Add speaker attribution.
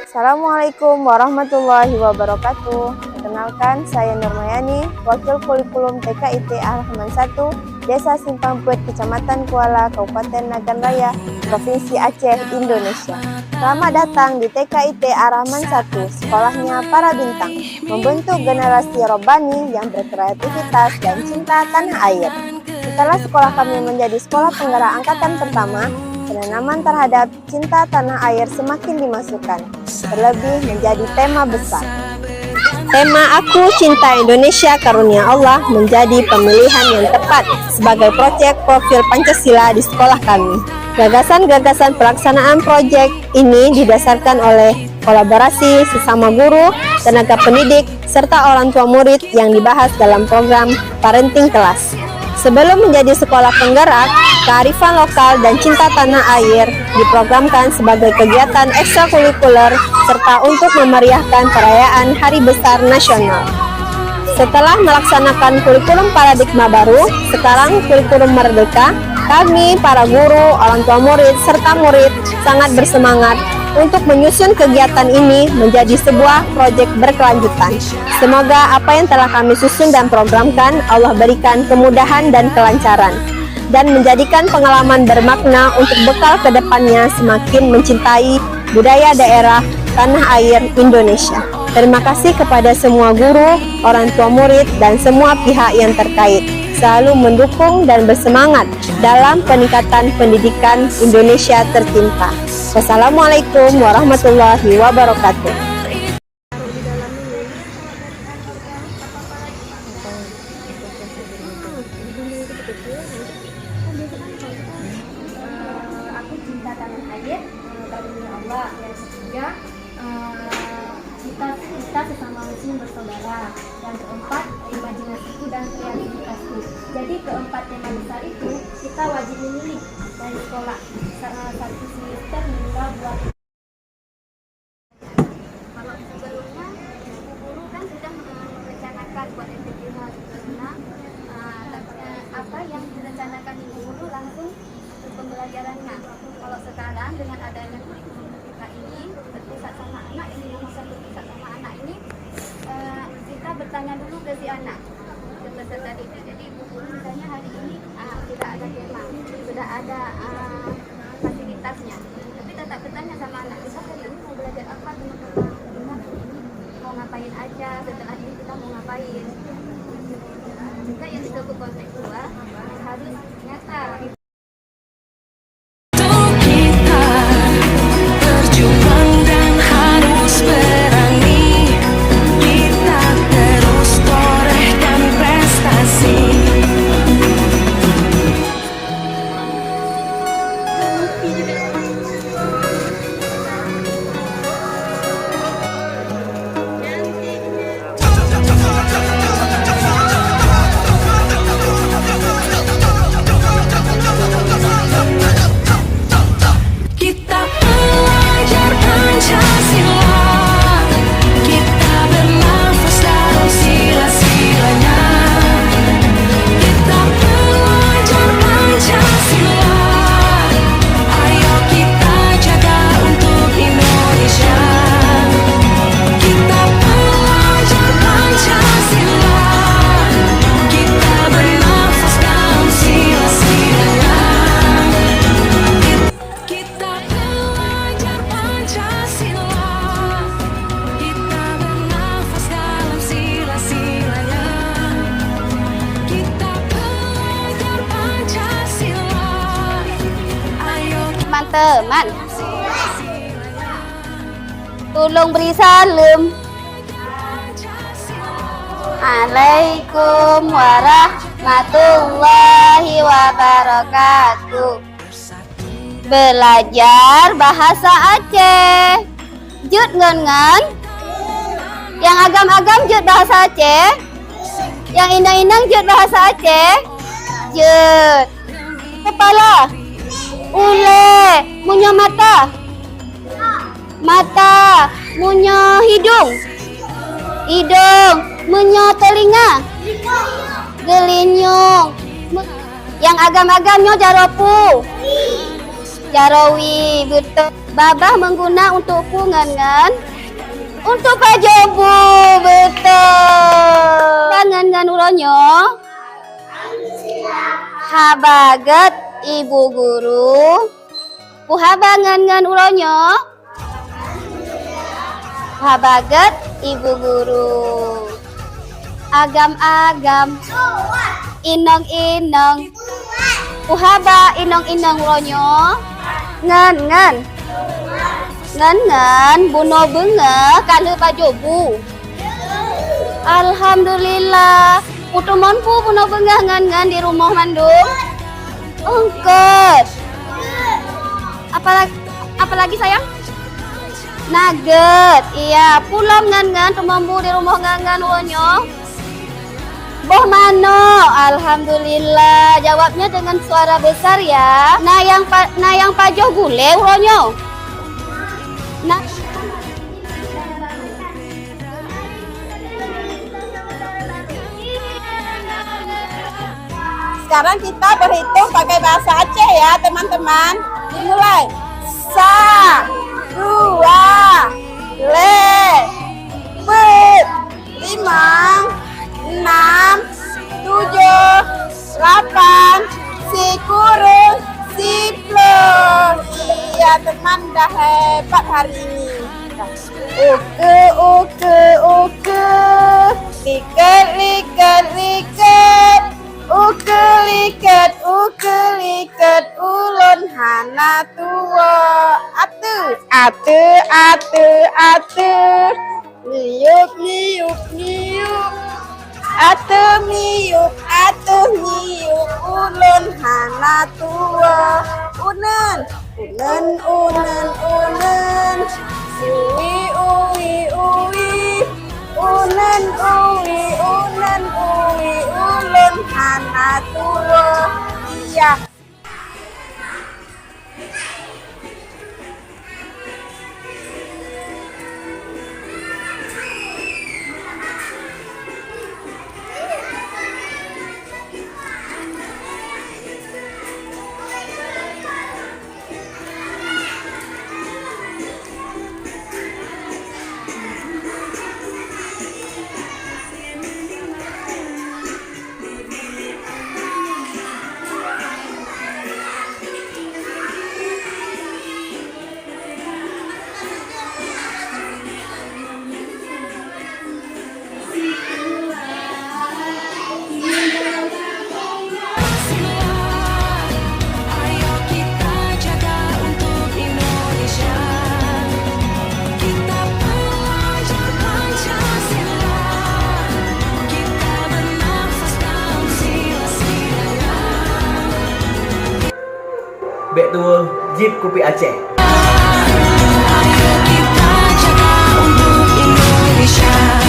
Speaker 1: Assalamualaikum warahmatullahi wabarakatuh. Perkenalkan, saya Nurmayani, Wakil Kurikulum TKIT Ar-Rahman 1, Desa Simpang Puet, Kecamatan Kuala, Kabupaten Nagan Raya, Provinsi Aceh, Indonesia. Selamat datang di TKIT Ar-Rahman 1, sekolahnya para bintang, membentuk generasi robbani yang berkreativitas dan cinta tanah air. Setelah sekolah kami menjadi sekolah penggerak angkatan pertama, penanaman terhadap cinta tanah air semakin dimasukkan, terlebih menjadi tema besar. Tema Aku Cinta Indonesia Karunia Allah menjadi pemilihan yang tepat sebagai proyek profil Pancasila di sekolah kami. Gagasan-gagasan pelaksanaan proyek ini didasarkan oleh kolaborasi sesama guru, tenaga pendidik, serta orang tua murid yang dibahas dalam program parenting kelas. Sebelum menjadi sekolah penggerak, kearifan lokal dan cinta tanah air diprogramkan sebagai kegiatan ekstrakurikuler serta untuk memeriahkan perayaan Hari Besar Nasional. Setelah melaksanakan kurikulum paradigma baru, sekarang kurikulum merdeka, kami, para guru, orang tua murid, serta murid sangat bersemangat untuk menyusun kegiatan ini menjadi sebuah proyek berkelanjutan. Semoga apa yang telah kami susun dan programkan Allah berikan kemudahan dan kelancaran, dan menjadikan pengalaman bermakna untuk bekal ke depannya semakin mencintai budaya daerah tanah air Indonesia. Terima kasih kepada semua guru, orang tua murid, dan semua pihak yang terkait selalu mendukung dan bersemangat dalam peningkatan pendidikan Indonesia tercinta. Wassalamualaikum warahmatullahi wabarakatuh.
Speaker 2: Aku cinta tanah air, karunia Allah. Yang ketiga, kita sesama muslim bersaudara. Yang keempat, imajinasiku dan kreativitasku. Jadi keempat tema besar itu kita wajib memilih dari sekolah satu semester hingga buat. Kalau sebelumnya guru kan sudah merencanakan buat MPTH karena apa yang direncanakan guru langsung untuk pembelajarannya. Kalau sekarang dengan adanya kurikulum kita ini berpusat sama anak, ini bisa berpusat sama anak ini, kita bertanya dulu ke si anak, ke peserta didik. Jadi ibu guru misalnya hari ini tidak ada tema, sudah ada fasilitasnya, tapi tetap bertanya sama anak, kita hari ini mau belajar apa, teman-teman ini mau ngapain aja, setelah ini kita mau ngapain. Juga yang disebut kontekstual harus nyata. Teman, tolong beri salam. Assalamualaikum warahmatullahi wabarakatuh. Belajar bahasa Aceh. Jut ngen. Yang agam-agam jut bahasa Aceh. Yang inang-inang jut bahasa Aceh. Jut. Kepala. Ule, munyo mata. Mata, munyo hidung. Hidung, munyo telinga. Gelinyung. Yang agam-agamnya jaropu. Jarawi, betul. Babah mengguna untuk pungan. Untuk Pak Jobu, betul. Ngan uronyo. Habaget Ibu Guru. Puhabangan uronyo. Habaget Ibu Guru. Agam-agam. Inong-inong. Puhaba inong-inong uronyo. Ngan. Buno benga kalu Pak Jobu. Alhamdulillah. Putumonpu buno benga ngan di rumah mandung. Ungkes. Apalagi sayang? Nugget. Iya, pulang ngan tumambu di rumah ngan uronyo. Boh mano, alhamdulillah. Jawabnya dengan suara besar ya. Nah yang Pak Jo gule uronyo. Nah.
Speaker 3: Sekarang kita berhitung pakai bahasa Aceh ya teman-teman. Dimulai. Sa, dua, le, pet, lima, 6, 7, 8, kurung 10. Iya teman, dah hebat hari ini. Uke. Liket. Ulun hana tua. Ate. Niup. Atuh niup ulun hana tua. Unen uwi ulun hana tua. Iya.
Speaker 4: Bek tua Jeep Kopi Aceh.
Speaker 5: Ayo kita jaga untuk Indonesia.